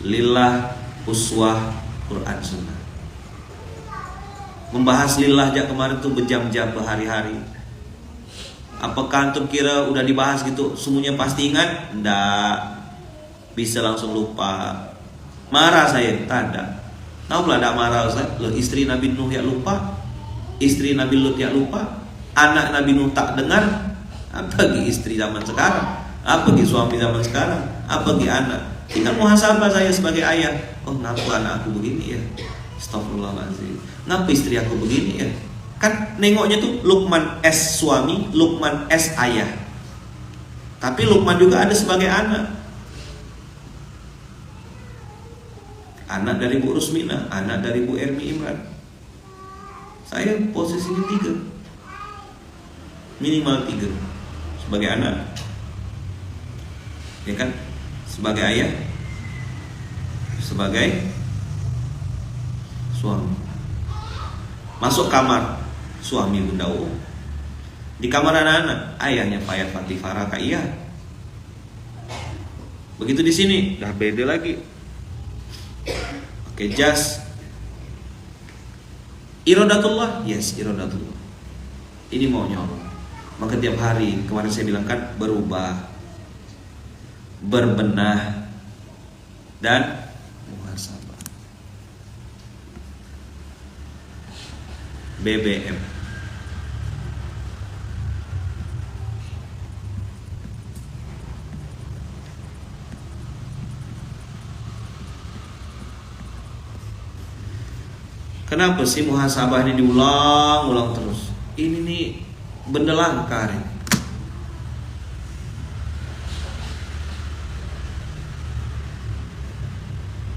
Lillah, uswah, Quran Sunnah. Membahas lillah aja kemarin tuh berjam-jam, berhari-hari. Apakah antum kira udah dibahas gitu semuanya pasti ingat? Nggak, bisa langsung lupa. Marah saya, tak ada. Tahu lah tak marah Ustaz? Loh, istri Nabi Nuh ya lupa, istri Nabi Lut ya lupa, anak Nabi Nuh tak dengar. Apalagi istri zaman sekarang, apalagi suami zaman sekarang, apalagi anak. Tinggal muhasabah saya sebagai ayah. Oh, kenapa anak aku begini ya? Astagfirullahaladzim. Ngapa istri aku begini ya? Kan nengoknya tuh Luqman S suami, Luqman S ayah. Tapi Luqman juga ada sebagai anak. Anak dari Bu Rusmina, anak dari Bu Ermi Imran. Saya posisinya 3, minimal 3 sebagai anak, ya kan? Sebagai ayah, sebagai suami. Masuk kamar, suami Bunda U. Di kamar anak-anak, ayahnya Fayat Fatih Farah Kak Iya. Begitu di sini, dah beda lagi. Pakai jas, Iradatullah, yes, iradatullah. Ini maunya Allah. Maka tiap hari, kemarin saya bilang kan, berubah, berbenah, dan muhasabah. BBM. Kenapa sih muhasabah ini diulang-ulang terus? Ini nih benda langka nih.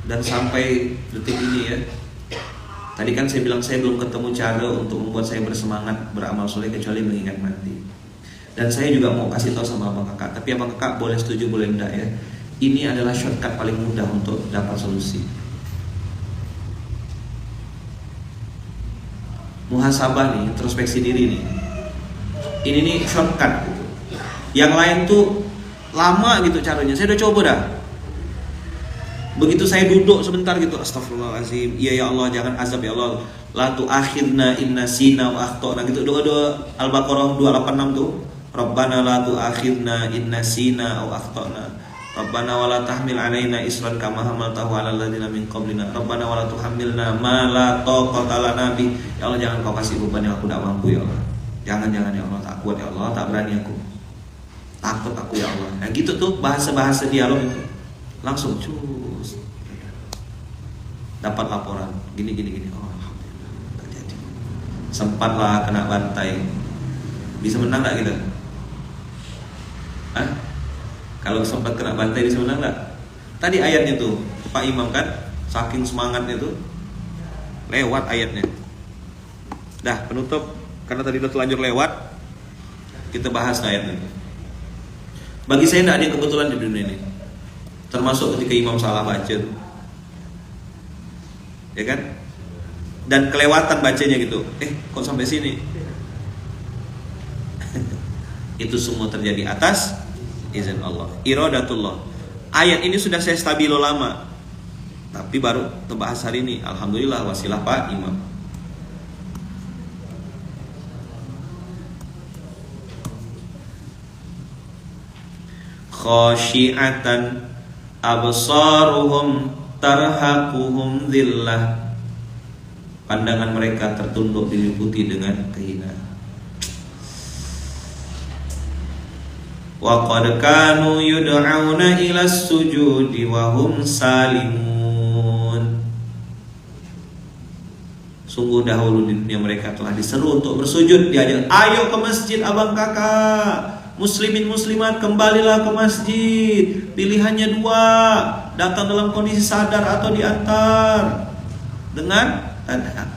Dan sampai detik ini ya. Tadi kan saya bilang saya belum ketemu cara untuk membuat saya bersemangat beramal soleh kecuali mengingat mati. Dan saya juga mau kasih tahu sama abang kakak, tapi abang kakak boleh setuju boleh enggak ya. Ini adalah shortcut paling mudah untuk dapat solusi. Muhasabah nih, introspeksi diri nih. Ini nih shortcut gitu. Yang lain tuh lama gitu caranya. Saya udah coba dah. Begitu saya duduk sebentar gitu, astagfirullahaladzim, iya ya Allah, jangan azab ya Allah, la tu'akhidna inna sina wa akhtana gitu. Doa-doa Al-Baqarah 286 tuh. Rabbana la tu'akhidna inna sina wa akhtana. Rabbana wa la tahmil alaina isran kama hamaltahu 'alal ladzina min qablina. Rabbana wa la tuhammilna ma la taqata lana bi. Ya Allah, jangan kau kasih beban yang aku tidak mampu ya Allah. Jangan ya Allah, tak kuat ya Allah, tak berani aku. Takut aku ya Allah. Nah gitu tuh bahasa-bahasa dialog itu. Langsung cus. Dapat laporan gini. Oh alhamdulillah, tak jadi. Sempatlah kena bantai. Bisa menang enggak kita? Hah? Kalau sempat kena bantai bisa menang enggak? Tadi ayatnya tuh Pak Imam kan, saking semangatnya tuh lewat ayatnya. Dah penutup, karena tadi udah terlanjur lewat, kita bahas ayatnya. Bagi saya tidak ada yang kebetulan di dunia ini, termasuk ketika imam salah baca, ya kan? Dan kelewatan bacanya gitu. Kok sampai sini? Itu semua terjadi atas izin Allah. Iradatullah. Ayat ini sudah saya stabilo lama, tapi baru terbahas hari ini. Alhamdulillah, wasilah Pak Imam. Khashi'atan absaruhum tarhaquhum dhillah. Pandangan mereka tertunduk diliputi dengan kehinaan. Wa qad kanu yud'auna ila sujudi wa hum salimun. Sungguh dahulu di dunia mereka telah diseru untuk bersujud, diajak, ayo ke masjid abang kakak, muslimin muslimat kembalilah ke masjid. Pilihannya dua, datang dalam kondisi sadar atau diantar dengan tanda.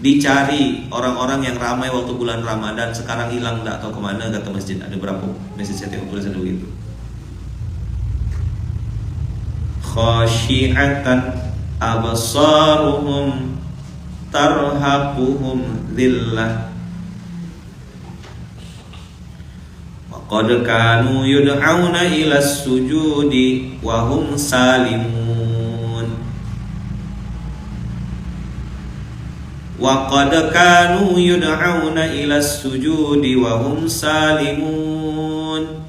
Dicari orang-orang yang ramai waktu bulan Ramadan, sekarang hilang tak tahu kemana, kata masjid. Ada berapa masjid saya tengok tulisan begitu. Khashi'atan absaruhum tarhaquhum dhillah wa qad kanu yud'auna ila sujudi wa hum salimun. Wa qad kanu yud'auna ila sujudi wa hum salimun.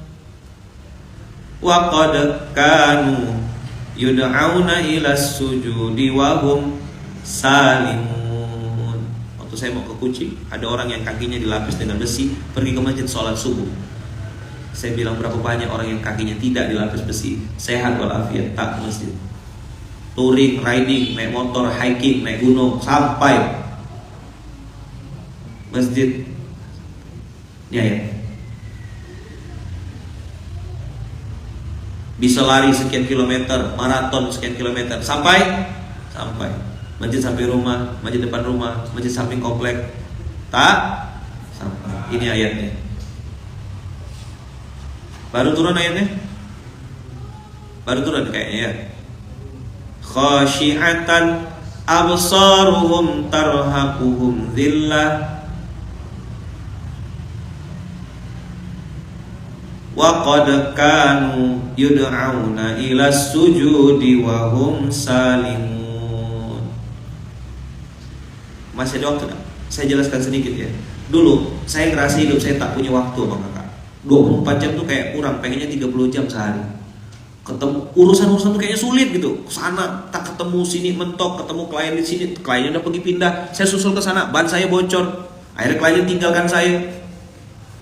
Wa qad kanu yud'auna ila sujudi wa hum salimun. Waktu saya mau ke Kucing, ada orang yang kakinya dilapis dengan besi, pergi ke masjid sholat subuh. Saya bilang, berapa banyak orang yang kakinya tidak dilapis besi, sehat walafiat, tak ke masjid. Touring, riding, naik motor, hiking, naik gunung, sampai masjid. Ini ayat. Bisa lari sekian kilometer, maraton sekian kilometer, sampai masjid, sampai rumah, masjid depan rumah, masjid samping komplek, tak sampai. Ini ayatnya. Baru turun ayatnya, baru turun kayaknya ya. Khashi'atan absaruhum tarhaquhum dhillah wa qad kanu yud'auna ila sujudi wa hum salimun. Masih ada waktu tak? Saya jelaskan sedikit ya. Dulu saya ngerasa hidup saya tak punya waktu Bang Kakak. 24 jam tuh kayak kurang, pengennya 30 jam sehari. Ketemu urusan-urusan tuh kayaknya sulit gitu. Kesana tak ketemu, sini mentok, ketemu klien di sini, kliennya udah pergi pindah, saya susul ke sana, ban saya bocor, akhirnya kliennya tinggalkan saya.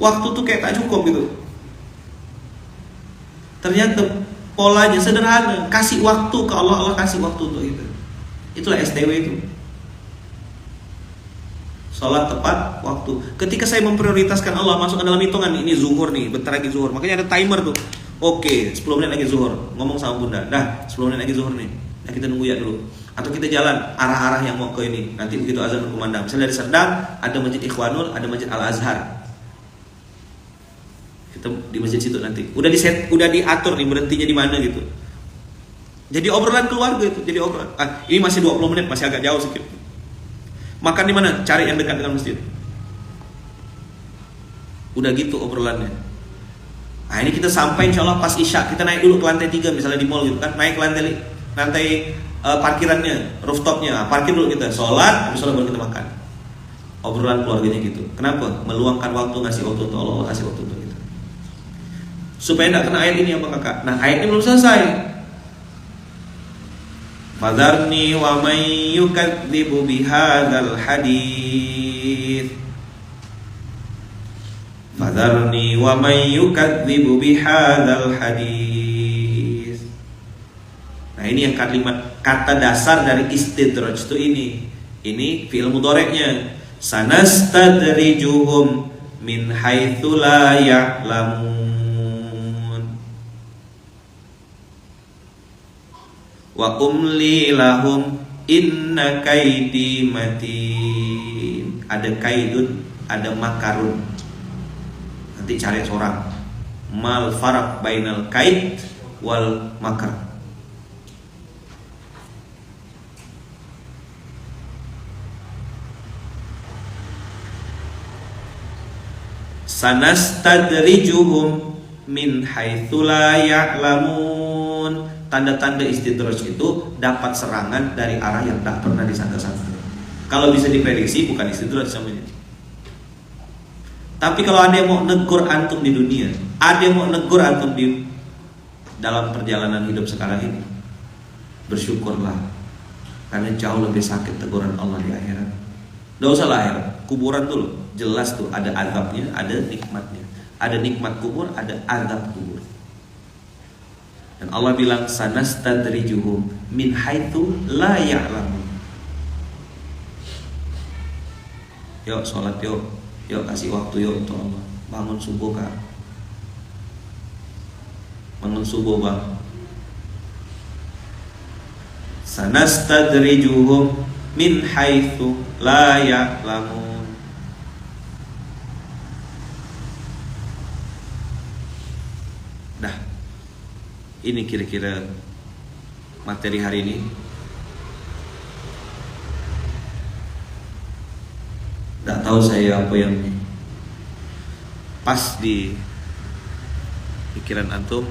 Waktu tuh kayak tak cukup gitu. Ternyata polanya sederhana, kasih waktu ke Allah, Allah kasih waktu untuk itu. Itulah STW itu. Sholat tepat waktu. Ketika saya memprioritaskan Allah, masuk ke dalam hitungan, ini zuhur nih, bentar lagi zuhur. Makanya ada timer tuh. Oke, 10 menit lagi zuhur. Ngomong sama bunda, dah 10 menit lagi zuhur nih. Nah kita nunggu ya dulu. Atau kita jalan arah-arah yang mau ke ini. Nanti begitu azan berkumandang. Misalnya dari Serdang, ada Masjid Ikhwanul, ada Masjid Al-Azhar. Kita di masjid situ nanti. Udah diatur nih berhentinya di mana gitu. Jadi obrolan keluarga itu, jadi obrolan. Ini masih 20 menit, masih agak jauh sedikit. Makan di mana? Cari yang dekat dengan masjid. Udah gitu obrolannya. Nah ini kita sampai insya Allah pas isya, kita naik dulu ke lantai 3 misalnya di mall gitu kan, naik ke lantai parkirannya, rooftopnya, parkir dulu kita, sholat, habis sholat baru kita makan. Obrolan keluarganya gitu. Kenapa? Meluangkan waktu, ngasih waktu untuk Allah, kasih waktu untuk kita. Supaya tidak kena ayat ini ya Bang Kakak. Nah ayat ini belum selesai. Fadharni wa may yukadzibu bihadzal hadits. Fadharni wa may yukadzibu bihadzal hadits. Nah ini yang kalimat kata dasar dari istidraj itu ini. Ini fi'il mudhari'nya. Sanastadrijuhum min haitsu la ya'lamun. Wa umli lahum inna kaidi matin. Ada kaidun, ada makarun. Nanti cari seorang. Mal faraq bainal kaid wal makar. Sanastadrijuhum min haitsu la ya'lamun. Tanda-tanda istidraj itu dapat serangan dari arah yang tak pernah disangka-sangka. Kalau bisa diprediksi bukan istidraj namanya. Tapi kalau ada yang mau negur antum di dunia, ada yang mau negur antum di dalam perjalanan hidup sekarang ini, bersyukurlah, karena jauh lebih sakit teguran Allah di akhirat. Tidak usah lah akhirat, kuburan dulu, jelas tuh ada azabnya, ada nikmatnya. Ada nikmat kubur, ada azab kubur. Dan Allah bilang sanastadrijuhum min haitsu la ya'lamun. Yuk sholat yuk. Yuk kasih waktu yuk untuk Allah. Bangun subuh Kak. Bangun subuh Bang. Sanastadrijuhum min haitsu la ya'lamun. Ini kira-kira materi hari ini. Tidak tahu saya apa yang pas di pikiran antum.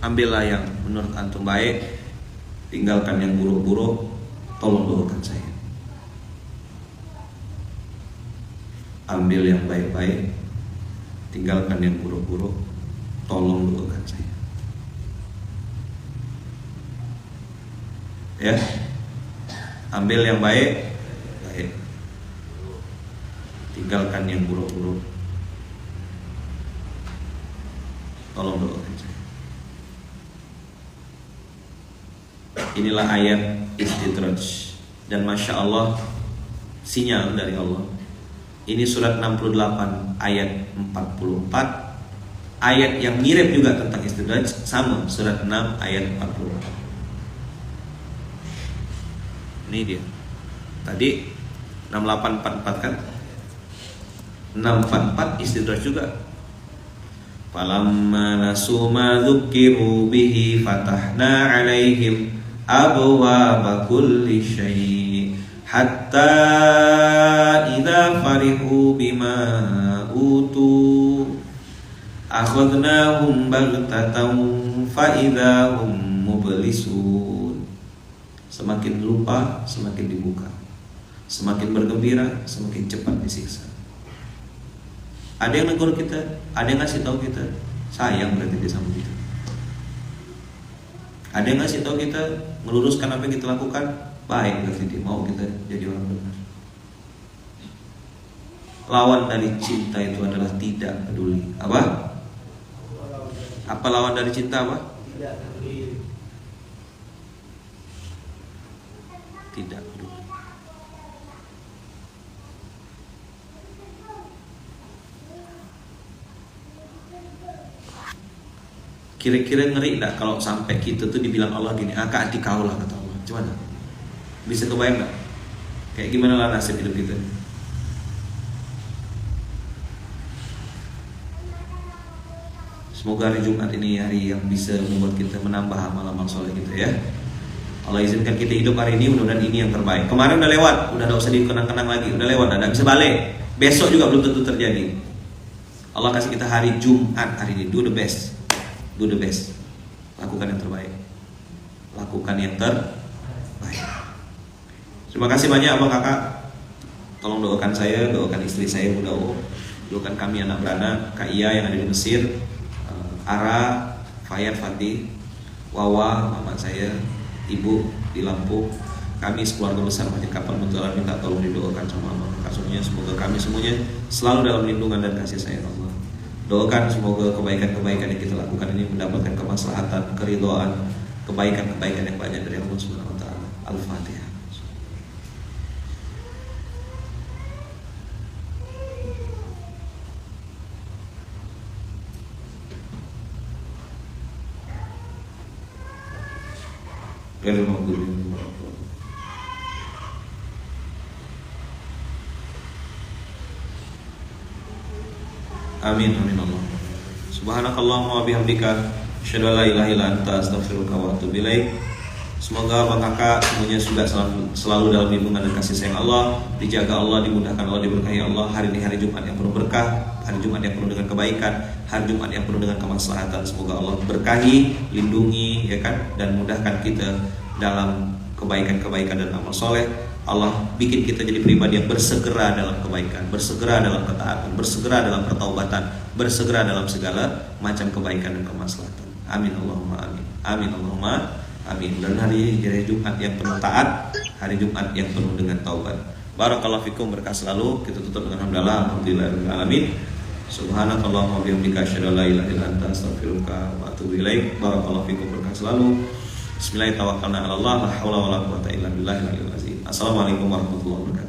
Ambillah yang menurut antum baik, tinggalkan yang buruk-buruk. Tolong doakan saya. Ambil yang baik-baik, tinggalkan yang buruk-buruk. Tolong doakan saya. Ya, ambil yang baik, baik. Tinggalkan yang buruk-buruk. Tolong doakan saya. Inilah ayat istidraj. Dan Masya Allah, sinyal dari Allah. Ini surat 68 ayat 44. Ayat yang mirip juga tentang istidraj sama, surat 6 ayat 40. Ini dia. Tadi 6844 kan? 644 istidraj juga. Falamma nasu ma dzukiru bihi fatahna 'alaihim abwaaba kulli syai' hatta idza farihu bima utu akhadnahum baghtatan fa idza hum mublisun. Semakin lupa, semakin dibuka. Semakin bergembira, semakin cepat disiksa. Ada yang negur kita, ada yang ngasih tahu kita, sayang berarti dia sama kita. Ada yang ngasih tahu kita, meluruskan apa yang kita lakukan, baik berarti dia mau kita jadi orang benar. Lawan dari cinta itu adalah tidak peduli. Apa? Apa lawan dari cinta apa? Tidak peduli. Tidak peduli. Kira-kira ngeri enggak kalau sampai kita tuh dibilang Allah gini, kak hati kau lah kata Allah. Gimana? Bisa kebayang enggak? Kayak gimana lah nasib hidup kita? Semoga hari Jumat ini hari yang bisa membuat kita menambah amal-amal soleh kita ya. Allah izinkan kita hidup hari ini, mudah-mudahan ini yang terbaik. Kemarin udah lewat, udah gak usah dikenang-kenang lagi, udah lewat, udah bisa balik. Besok juga belum tentu terjadi. Allah kasih kita hari Jumat hari ini, do the best, do the best. Lakukan yang terbaik, lakukan yang terbaik. Terima kasih banyak abang kakak. Tolong doakan saya, doakan istri saya Bunda O, doakan kami anak beranak, Kak Iya yang ada di Mesir, Ara, Fayat, Fatih, Wawa, mama saya, ibu di Lampung, kami sekeluarga besar Masjid Kapal Mutualan minta tolong didoakan sama Allah. Kasusnya semoga kami semuanya selalu dalam lindungan dan kasih sayang Allah. Doakan semoga kebaikan-kebaikan yang kita lakukan ini mendapatkan kemaslahatan, keridhaan, kebaikan-kebaikan yang banyak dari Allah Subhanahu wa taala. Al-Fatihah. Amin amin Allah. Subhanakallahumma wa bihamdika asyhadu an la ilaha illa anta astaghfiruka wa atubu ilaik. Semoga abang kakak semuanya juga selalu dalam lindungan dan kasih sayang Allah, dijaga Allah, dimudahkan Allah, diberkahi Allah. Hari ini hari Jumat yang penuh berkah, hari Jumat yang penuh dengan kebaikan, hari Jumat yang penuh dengan kemaslahatan. Semoga Allah berkahi, lindungi ya kan, dan mudahkan kita dalam kebaikan-kebaikan dan amal soleh. Allah bikin kita jadi pribadi yang bersegera dalam kebaikan, bersegera dalam ketaatan, bersegera dalam pertaubatan, bersegera dalam segala macam kebaikan dan kemaslahatan. Amin Allahumma amin. Amin Allahumma amin. Dan hari Jumat yang penuh taat, hari Jumat yang penuh dengan taubat. Barakallahu fikum, berkah selalu. Kita tutup dengan hamdalah, alhamdulillahirabbil alamin. Subhanakallahumma wa bihamdika asyhadu an la ilaha illa anta astaghfiruka wa atubu ilaik. Barakallahu fikum, berkah selalu. Bismillahirrahmanirrahim. La haula wala quwata illa billahil aliyyil azim. Assalamualaikum warahmatullahi wabarakatuh.